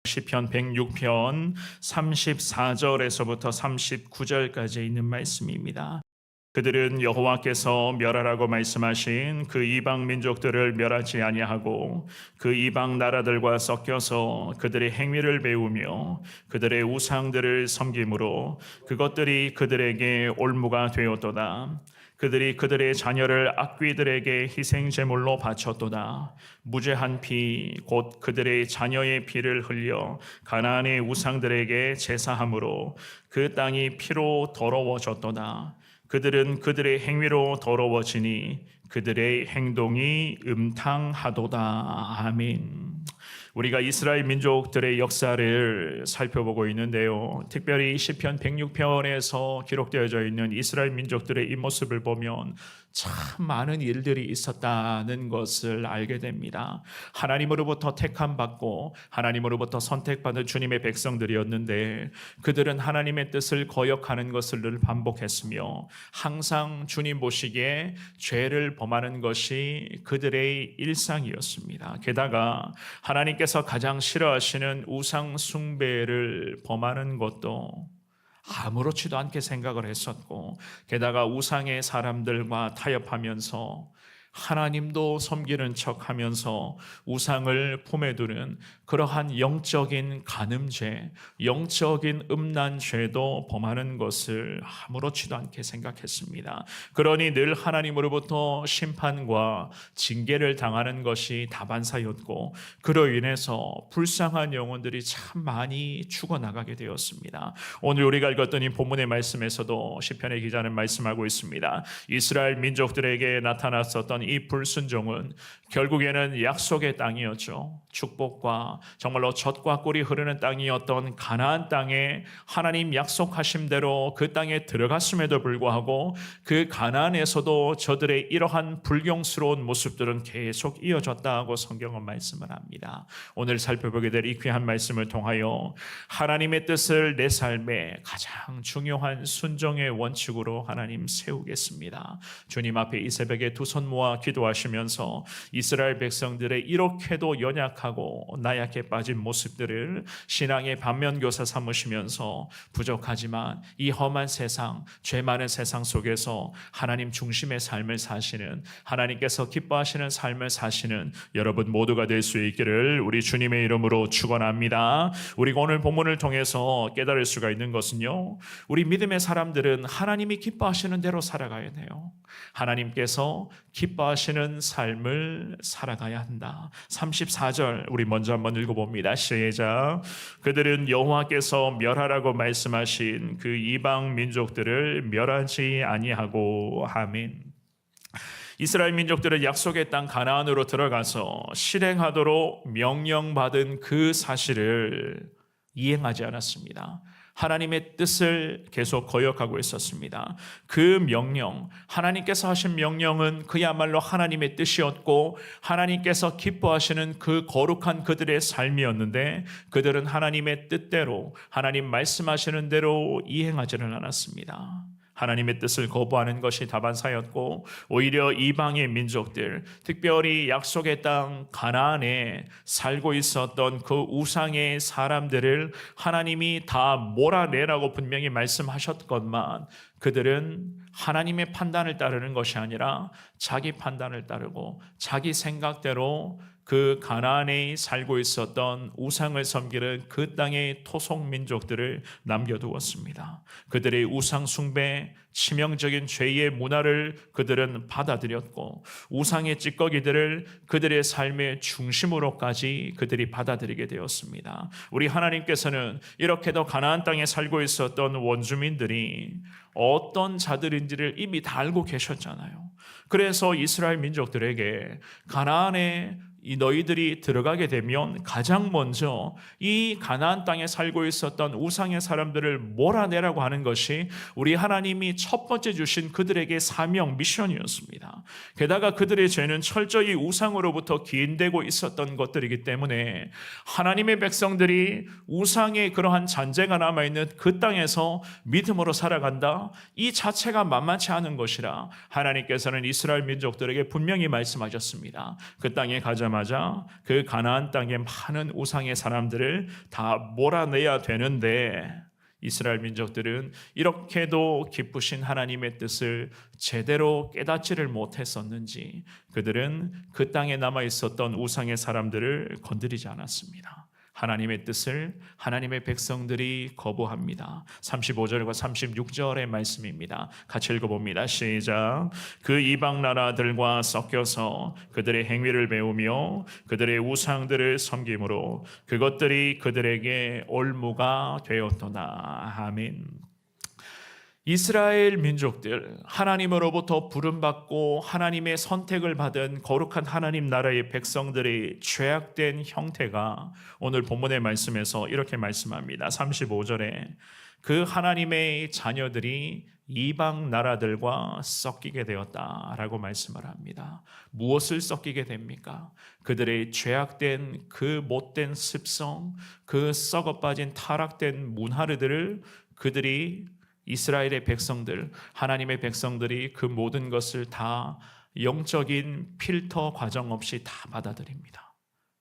시편 106편 34절에서부터 39절까지 있는 말씀입니다. 그들은 여호와께서 멸하라고 말씀하신 그 이방 민족들을 멸하지 아니하고 그 이방 나라들과 섞여서 그들의 행위를 배우며 그들의 우상들을 섬김으로 그것들이 그들에게 올무가 되었도다. 그들이 그들의 자녀를 악귀들에게 희생제물로 바쳤도다. 무죄한 피 곧 그들의 자녀의 피를 흘려 가나안의 우상들에게 제사함으로 그 땅이 피로 더러워졌도다. 그들은 그들의 행위로 더러워지니 그들의 행동이 음탕하도다. 아멘. 우리가 이스라엘 민족들의 역사를 살펴보고 있는데요. 특별히 시편 106편에서 기록되어져 있는 이스라엘 민족들의 이 모습을 보면 참 많은 일들이 있었다는 것을 알게 됩니다. 하나님으로부터 택함받고 하나님으로부터 선택받은 주님의 백성들이었는데 그들은 하나님의 뜻을 거역하는 것을 늘 반복했으며 항상 주님 보시기에 죄를 범하는 것이 그들의 일상이었습니다. 게다가 하나님께서 가장 싫어하시는 우상 숭배를 범하는 것도 아무렇지도 않게 생각을 했었고, 게다가 우상의 사람들과 타협하면서 하나님도 섬기는 척하면서 우상을 품에 두는 그러한 영적인 간음죄, 영적인 음란죄도 범하는 것을 아무렇지도 않게 생각했습니다. 그러니 늘 하나님으로부터 심판과 징계를 당하는 것이 다반사였고, 그로 인해서 불쌍한 영혼들이 참 많이 죽어나가게 되었습니다. 오늘 우리가 읽었던 이 본문의 말씀에서도 시편의 기자는 말씀하고 있습니다. 이스라엘 민족들에게 나타났었던 이 불순종은 결국에는 약속의 땅이었죠. 축복과 정말로 젖과 꿀이 흐르는 땅이었던 가나안 땅에 하나님 약속하신 대로 그 땅에 들어갔음에도 불구하고 그 가나안에서도 저들의 이러한 불경스러운 모습들은 계속 이어졌다고 성경은 말씀을 합니다. 오늘 살펴보게 될 이 귀한 말씀을 통하여 하나님의 뜻을 내 삶에 가장 중요한 순종의 원칙으로 하나님 세우겠습니다. 주님 앞에 이 새벽에 두 손 모아 기도하시면서 이스라엘 백성들의 이렇게도 연약하고 나약해 빠진 모습들을 신앙의 반면교사 삼으시면서 부족하지만 이 험한 세상, 죄 많은 세상 속에서 하나님 중심의 삶을 사시는, 하나님께서 기뻐하시는 삶을 사시는 여러분 모두가 될 수 있기를 우리 주님의 이름으로 축원합니다. 우리가 오늘 본문을 통해서 깨달을 수가 있는 것은요, 우리 믿음의 사람들은 하나님이 기뻐하시는 대로 살아가야 돼요. 하나님께서 기뻐하시는 삶을 살아가야 한다. 34절 우리 먼저 한번 읽어봅니다. 시작. 그들은 여호와께서 멸하라고 말씀하신 그 이방 민족들을 멸하지 아니하고. 아멘. 이스라엘 민족들은 약속의 땅 가나안으로 들어가서 실행하도록 명령받은 그 사실을 이행하지 않았습니다. 하나님의 뜻을 계속 거역하고 있었습니다. 그 명령, 하나님께서 하신 명령은 그야말로 하나님의 뜻이었고 하나님께서 기뻐하시는 그 거룩한 그들의 삶이었는데 그들은 하나님의 뜻대로, 하나님 말씀하시는 대로 이행하지는 않았습니다. 하나님의 뜻을 거부하는 것이 다반사였고 오히려 이방의 민족들, 특별히 약속의 땅 가나안에 살고 있었던 그 우상의 사람들을 하나님이 다 몰아내라고 분명히 말씀하셨건만 그들은 하나님의 판단을 따르는 것이 아니라 자기 판단을 따르고 자기 생각대로 그 가나안에 살고 있었던 우상을 섬기는 그 땅의 토속 민족들을 남겨두었습니다. 그들의 우상 숭배, 치명적인 죄의 문화를 그들은 받아들였고 우상의 찌꺼기들을 그들의 삶의 중심으로까지 그들이 받아들이게 되었습니다. 우리 하나님께서는 이렇게도 가나안 땅에 살고 있었던 원주민들이 어떤 자들인지를 이미 다 알고 계셨잖아요. 그래서 이스라엘 민족들에게 가나안에 이 너희들이 들어가게 되면 가장 먼저 이 가나안 땅에 살고 있었던 우상의 사람들을 몰아내라고 하는 것이 우리 하나님이 첫 번째 주신 그들에게 사명, 미션이었습니다. 게다가 그들의 죄는 철저히 우상으로부터 기인되고 있었던 것들이기 때문에 하나님의 백성들이 우상의 그러한 잔재가 남아있는 그 땅에서 믿음으로 살아간다, 이 자체가 만만치 않은 것이라 하나님께서는 이스라엘 민족들에게 분명히 말씀하셨습니다. 그 땅에 가자마자 들어가자마자 그 가나안 땅의 많은 우상의 사람들을 다 몰아내야 되는데 이스라엘 민족들은 이렇게도 기쁘신 하나님의 뜻을 제대로 깨닫지를 못했었는지 그들은 그 땅에 남아 있었던 우상의 사람들을 건드리지 않았습니다. 하나님의 뜻을 하나님의 백성들이 거부합니다. 35절과 36절의 말씀입니다. 같이 읽어봅니다. 시작. 그 이방 나라들과 섞여서 그들의 행위를 배우며 그들의 우상들을 섬김으로 그것들이 그들에게 올무가 되었도다. 아멘. 이스라엘 민족들, 하나님으로부터 부름받고 하나님의 선택을 받은 거룩한 하나님 나라의 백성들의 죄악된 형태가 오늘 본문의 말씀에서 이렇게 말씀합니다. 35절에 그 하나님의 자녀들이 이방 나라들과 섞이게 되었다라고 말씀을 합니다. 무엇을 섞이게 됩니까? 그들의 죄악된 그 못된 습성, 그 썩어빠진 타락된 문화들을 그들이 이스라엘의 백성들, 하나님의 백성들이 그 모든 것을 다 영적인 필터 과정 없이 다 받아들입니다.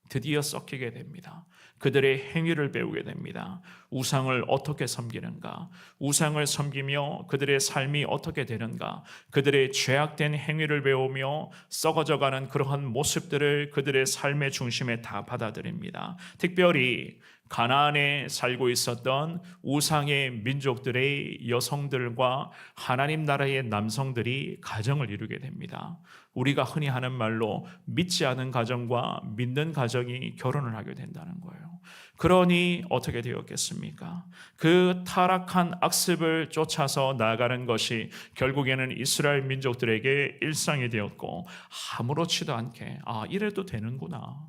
드디어 섞이게 됩니다. 그들의 행위를 배우게 됩니다. 우상을 어떻게 섬기는가, 우상을 섬기며 그들의 삶이 어떻게 되는가, 그들의 죄악된 행위를 배우며 썩어져가는 그러한 모습들을 그들의 삶의 중심에 다 받아들입니다. 특별히 가나안에 살고 있었던 우상의 민족들의 여성들과 하나님 나라의 남성들이 가정을 이루게 됩니다. 우리가 흔히 하는 말로 믿지 않은 가정과 믿는 가정이 결혼을 하게 된다는 거예요. 그러니 어떻게 되었겠습니까? 그 타락한 악습을 쫓아서 나아가는 것이 결국에는 이스라엘 민족들에게 일상이 되었고, 아무렇지도 않게 이래도 되는구나,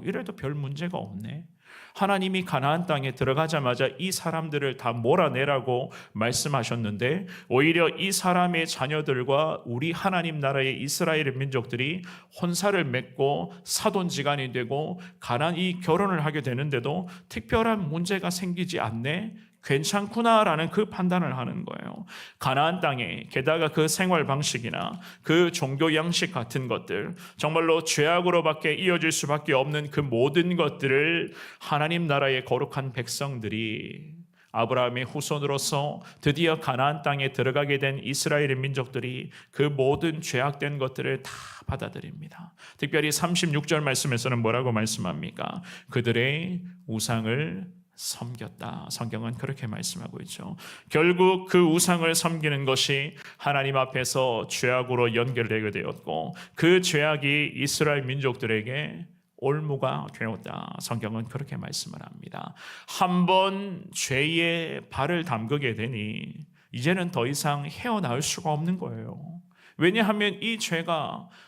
이래도 별 문제가 없네, 하나님이 가나안 땅에 들어가자마자 이 사람들을 다 몰아내라고 말씀하셨는데 오히려 이 사람의 자녀들과 우리 하나님 나라의 이스라엘의 민족들이 혼사를 맺고 사돈지간이 되고 가나안이 결혼을 하게 되는데도 특별한 문제가 생기지 않네, 괜찮구나라는 그 판단을 하는 거예요. 가나안 땅에 게다가 그 생활 방식이나 그 종교 양식 같은 것들, 정말로 죄악으로밖에 이어질 수밖에 없는 그 모든 것들을 하나님 나라의 거룩한 백성들이, 아브라함의 후손으로서 드디어 가나안 땅에 들어가게 된 이스라엘의 민족들이 그 모든 죄악된 것들을 다 받아들입니다. 특별히 36절 말씀에서는 뭐라고 말씀합니까? 그들의 우상을 섬겼다. 성경은 그렇게 말씀하고 있죠. 결국 그 우상을 섬기는 것이 하나님 앞에서 죄악으로 연결되게 되었고 그 죄악이 이스라엘 민족들에게 올무가 되었다. 성경은 그렇게 말씀을 합니다. 한번 죄에 발을 담그게 되니 이제는 더 이상 헤어나올 수가 없는 거예요. 왜냐하면 이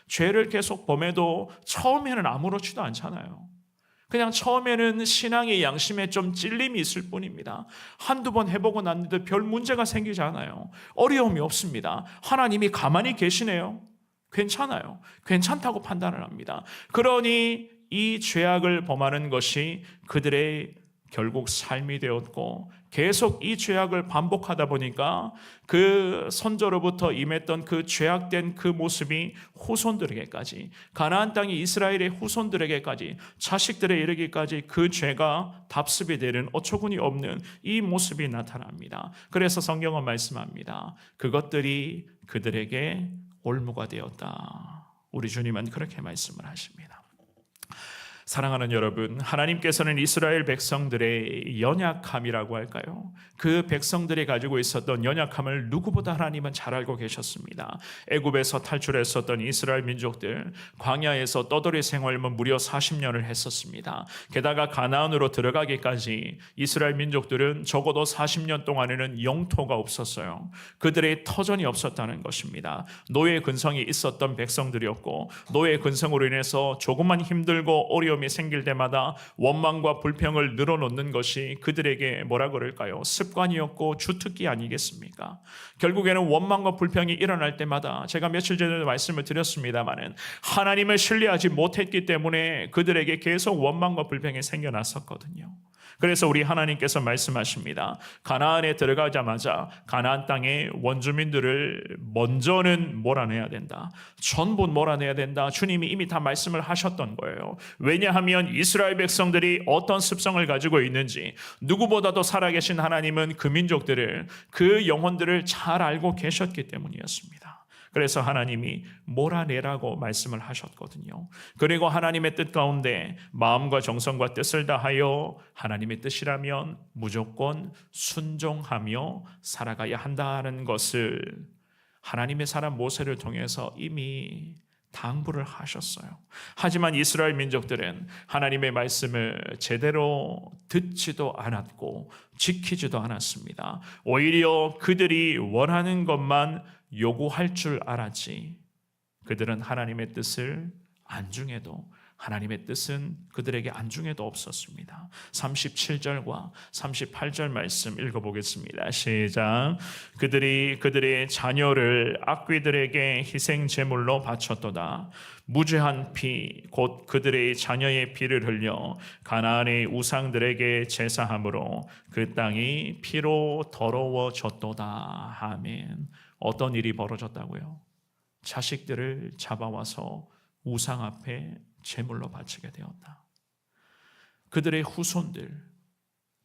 죄를 계속 범해도 처음에는 아무렇지도 않잖아요. 그냥 처음에는 신앙의 양심에 좀 찔림이 있을 뿐입니다. 한두 번 해보고 났는데 별 문제가 생기지 않아요. 어려움이 없습니다. 하나님이 가만히 계시네요. 괜찮아요. 괜찮다고 판단을 합니다. 그러니 이 죄악을 범하는 것이 그들의 결국 삶이 되었고 계속 이 죄악을 반복하다 보니까 그 선조로부터 임했던 그 죄악된 그 모습이 후손들에게까지, 가나안 땅이 이스라엘의 후손들에게까지, 자식들에 이르기까지 그 죄가 답습이 되는 어처구니 없는 이 모습이 나타납니다. 그래서 성경은 말씀합니다. 그것들이 그들에게 올무가 되었다. 우리 주님은 그렇게 말씀을 하십니다. 사랑하는 여러분, 하나님께서는 이스라엘 백성들의 연약함이라고 할까요? 그 백성들이 가지고 있었던 연약함을 누구보다 하나님은 잘 알고 계셨습니다. 애굽에서 탈출했었던 이스라엘 민족들, 광야에서 떠돌이 생활을 무려 40년을 했었습니다. 게다가 가나안으로 들어가기까지 이스라엘 민족들은 적어도 40년 동안에는 영토가 없었어요. 그들의 터전이 없었다는 것입니다. 노예 근성이 있었던 백성들이었고, 노예 근성으로 인해서 조금만 힘들고 어려움이 생길 때마다 원망과 불평을 늘어놓는 것이 그들에게 뭐라 그럴까요? 습관이었고 주특기 아니겠습니까? 결국에는 원망과 불평이 일어날 때마다, 제가 며칠 전에도 말씀을 드렸습니다마는 하나님을 신뢰하지 못했기 때문에 그들에게 계속 원망과 불평이 생겨났었거든요. 그래서 우리 하나님께서 말씀하십니다. 가나안에 들어가자마자 가나안 땅의 원주민들을 먼저는 몰아내야 된다. 전부 몰아내야 된다. 주님이 이미 다 말씀을 하셨던 거예요. 왜냐하면 이스라엘 백성들이 어떤 습성을 가지고 있는지 누구보다도 살아계신 하나님은 그 민족들을, 그 영혼들을 잘 알고 계셨기 때문이었습니다. 그래서 하나님이 몰아내라고 말씀을 하셨거든요. 그리고 하나님의 뜻 가운데 마음과 정성과 뜻을 다하여 하나님의 뜻이라면 무조건 순종하며 살아가야 한다는 것을 하나님의 사람 모세를 통해서 이미 당부를 하셨어요. 하지만 이스라엘 민족들은 하나님의 말씀을 제대로 듣지도 않았고 지키지도 않았습니다. 오히려 그들이 원하는 것만 요구할 줄 알았지, 그들은 하나님의 뜻을 안중에도, 하나님의 뜻은 그들에게 안중에도 없었습니다. 37절과 38절 말씀 읽어보겠습니다. 시작. 그들이 그들의 자녀를 악귀들에게 희생 제물로 바쳤도다. 무죄한 피 곧 그들의 자녀의 피를 흘려 가나안의 우상들에게 제사함으로 그 땅이 피로 더러워졌도다. 아멘. 어떤 일이 벌어졌다고요? 자식들을 잡아와서 우상 앞에 제물로 바치게 되었다. 그들의 후손들,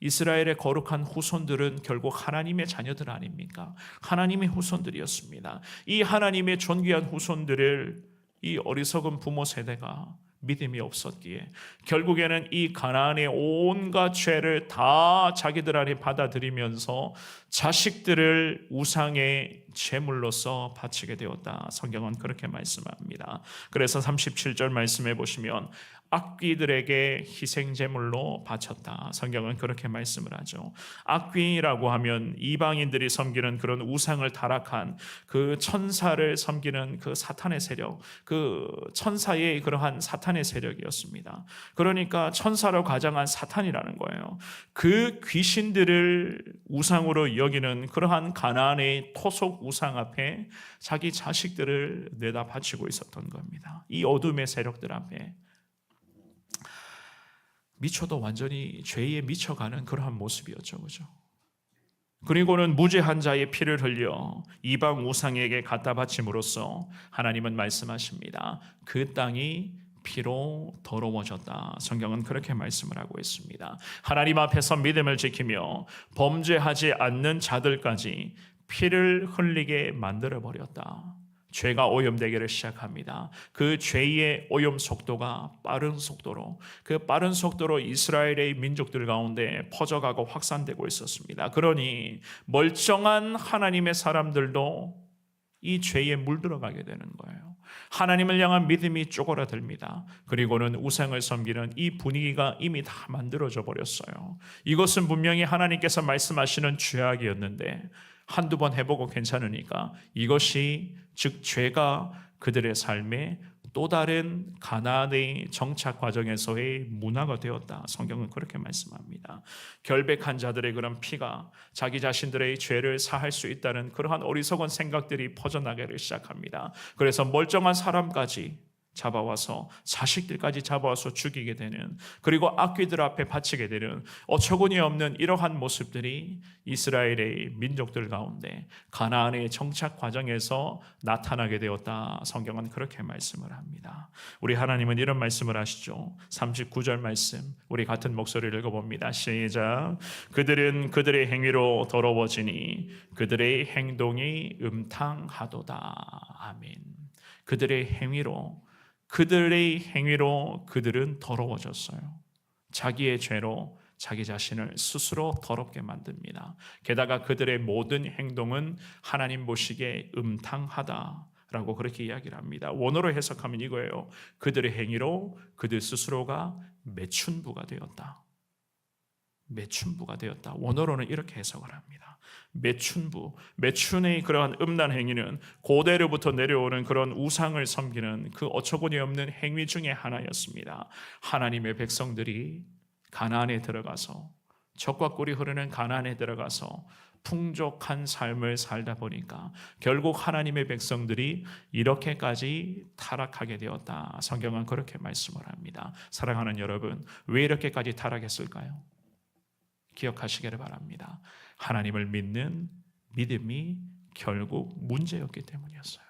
이스라엘의 거룩한 후손들은 결국 하나님의 자녀들 아닙니까? 하나님의 후손들이었습니다. 이 하나님의 존귀한 후손들을 이 어리석은 부모 세대가 믿음이 없었기에 결국에는 이 가나안의 온갖 죄를 다 자기들 안에 받아들이면서 자식들을 우상의 제물로서 바치게 되었다. 성경은 그렇게 말씀합니다. 그래서 37절 말씀해 보시면 악귀들에게 희생제물로 바쳤다. 성경은 그렇게 말씀을 하죠. 악귀라고 하면 이방인들이 섬기는 그런 우상을 타락한 그 천사를 섬기는 그 사탄의 세력, 그 천사의 그러한 사탄의 세력이었습니다. 그러니까 천사로 가장한 사탄이라는 거예요. 그 귀신들을 우상으로 여기는 그러한 가나안의 토속 우상 앞에 자기 자식들을 내다 바치고 있었던 겁니다. 이 어둠의 세력들 앞에 미쳐도 완전히 죄에 미쳐가는 그러한 모습이었죠. 그죠? 그리고는 무죄한 자의 피를 흘려 이방 우상에게 갖다 바침으로써 하나님은 말씀하십니다. 그 땅이 피로 더러워졌다. 성경은 그렇게 말씀을 하고 있습니다. 하나님 앞에서 믿음을 지키며 범죄하지 않는 자들까지 피를 흘리게 만들어버렸다. 죄가 오염되기를 시작합니다. 그 죄의 오염 속도가 빠른 속도로, 그 빠른 속도로 이스라엘의 민족들 가운데 퍼져가고 확산되고 있었습니다. 그러니 멀쩡한 하나님의 사람들도 이 죄에 물들어가게 되는 거예요. 하나님을 향한 믿음이 쪼그라듭니다. 그리고는 우상을 섬기는 이 분위기가 이미 다 만들어져 버렸어요. 이것은 분명히 하나님께서 말씀하시는 죄악이었는데 한두 번 해보고 괜찮으니까 이것이 즉 죄가 그들의 삶에 또 다른 가나안의 정착 과정에서의 문화가 되었다. 성경은 그렇게 말씀합니다. 결백한 자들의 그런 피가 자기 자신들의 죄를 사할 수 있다는 그러한 어리석은 생각들이 퍼져나가기 시작합니다. 그래서 멀쩡한 사람까지 잡아와서 자식들까지 잡아와서 죽이게 되는, 그리고 악귀들 앞에 바치게 되는 어처구니 없는 이러한 모습들이 이스라엘의 민족들 가운데 가나안의 정착 과정에서 나타나게 되었다. 성경은 그렇게 말씀을 합니다. 우리 하나님은 이런 말씀을 하시죠. 39절 말씀 우리 같은 목소리를 읽어봅니다. 시작. 그들은 그들의 행위로 더러워지니 그들의 행동이 음탕하도다. 아멘. 그들의 행위로 그들은 더러워졌어요. 자기의 죄로 자기 자신을 스스로 더럽게 만듭니다. 게다가 그들의 모든 행동은 하나님 보시기에 음탕하다라고 그렇게 이야기를 합니다. 원어로 해석하면 이거예요. 그들의 행위로 그들 스스로가 매춘부가 되었다. 매춘부가 되었다. 원어로는 이렇게 해석을 합니다. 매춘의 그러한 음란 행위는 고대로부터 내려오는 그런 우상을 섬기는 그 어처구니 없는 행위 중에 하나였습니다. 하나님의 백성들이 가나안에 들어가서, 젖과 꿀이 흐르는 가나안에 들어가서 풍족한 삶을 살다 보니까 결국 하나님의 백성들이 이렇게까지 타락하게 되었다. 성경은 그렇게 말씀을 합니다. 사랑하는 여러분, 왜 이렇게까지 타락했을까요? 기억하시기를 바랍니다. 하나님을 믿는 믿음이 결국 문제였기 때문이었어요.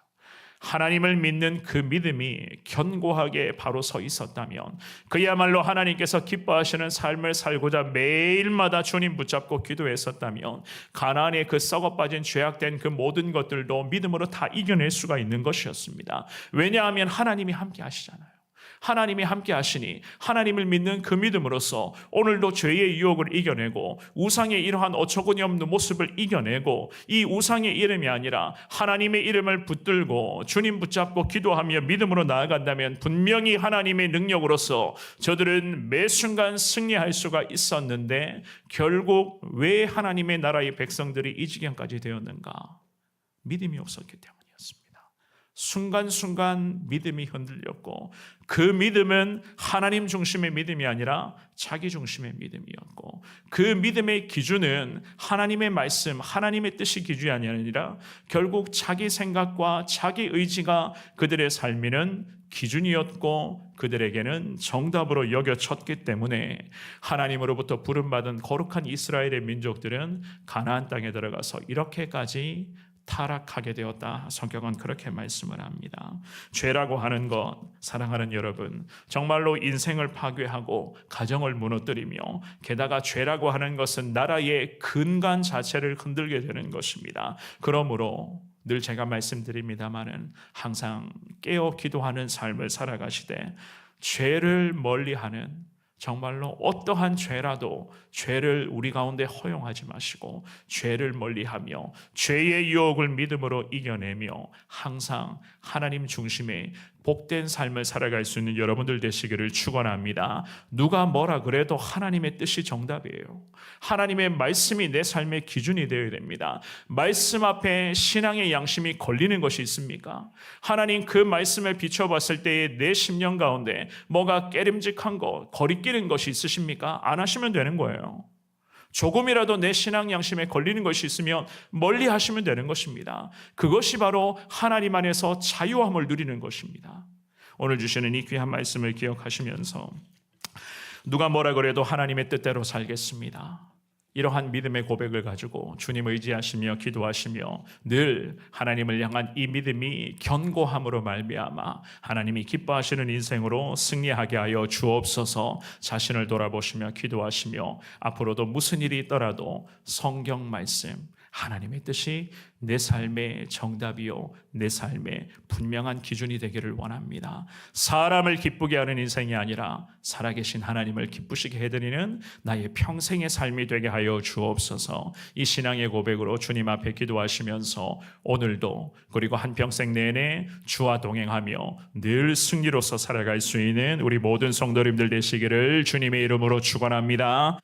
하나님을 믿는 그 믿음이 견고하게 바로 서 있었다면, 그야말로 하나님께서 기뻐하시는 삶을 살고자 매일마다 주님 붙잡고 기도했었다면, 가나안의 그 썩어빠진 죄악된 그 모든 것들도 믿음으로 다 이겨낼 수가 있는 것이었습니다. 왜냐하면 하나님이 함께 하시잖아요. 하나님이 함께 하시니 하나님을 믿는 그 믿음으로써 오늘도 죄의 유혹을 이겨내고 우상의 이러한 어처구니 없는 모습을 이겨내고, 이 우상의 이름이 아니라 하나님의 이름을 붙들고 주님 붙잡고 기도하며 믿음으로 나아간다면 분명히 하나님의 능력으로서 저들은 매 순간 승리할 수가 있었는데, 결국 왜 하나님의 나라의 백성들이 이 지경까지 되었는가? 믿음이 없었기 때문에. 순간순간 믿음이 흔들렸고, 그 믿음은 하나님 중심의 믿음이 아니라 자기 중심의 믿음이었고, 그 믿음의 기준은 하나님의 말씀, 하나님의 뜻이 기준이 아니라 결국 자기 생각과 자기 의지가 그들의 삶에는 기준이었고 그들에게는 정답으로 여겨졌기 때문에 하나님으로부터 부름받은 거룩한 이스라엘의 민족들은 가나안 땅에 들어가서 이렇게까지 타락하게 되었다. 성경은 그렇게 말씀을 합니다. 죄라고 하는 것, 사랑하는 여러분, 정말로 인생을 파괴하고 가정을 무너뜨리며, 게다가 죄라고 하는 것은 나라의 근간 자체를 흔들게 되는 것입니다. 그러므로 늘 제가 말씀드립니다마는 항상 깨어 기도하는 삶을 살아가시되, 죄를 멀리하는, 정말로 어떠한 죄라도 죄를 우리 가운데 허용하지 마시고 죄를 멀리하며 죄의 유혹을 믿음으로 이겨내며 항상 하나님 중심의 복된 삶을 살아갈 수 있는 여러분들 되시기를 축원합니다. 누가 뭐라 그래도 하나님의 뜻이 정답이에요. 하나님의 말씀이 내 삶의 기준이 되어야 됩니다. 말씀 앞에 신앙의 양심이 걸리는 것이 있습니까? 하나님 그 말씀을 비춰봤을 때의 내 심령 가운데 뭐가 깨림직한 것, 거리끼는 것이 있으십니까? 안 하시면 되는 거예요. 조금이라도 내 신앙 양심에 걸리는 것이 있으면 멀리 하시면 되는 것입니다. 그것이 바로 하나님 안에서 자유함을 누리는 것입니다. 오늘 주시는 이 귀한 말씀을 기억하시면서 누가 뭐라 그래도 하나님의 뜻대로 살겠습니다. 이러한 믿음의 고백을 가지고 주님 의지하시며 기도하시며 늘 하나님을 향한 이 믿음이 견고함으로 말미암아 하나님이 기뻐하시는 인생으로 승리하게 하여 주옵소서. 자신을 돌아보시며 기도하시며 앞으로도 무슨 일이 있더라도 성경 말씀, 하나님의 뜻이 내 삶의 정답이요 내 삶의 분명한 기준이 되기를 원합니다. 사람을 기쁘게 하는 인생이 아니라 살아계신 하나님을 기쁘시게 해드리는 나의 평생의 삶이 되게 하여 주옵소서. 이 신앙의 고백으로 주님 앞에 기도하시면서 오늘도 그리고 한평생 내내 주와 동행하며 늘 승리로서 살아갈 수 있는 우리 모든 성도님들 되시기를 주님의 이름으로 축원합니다.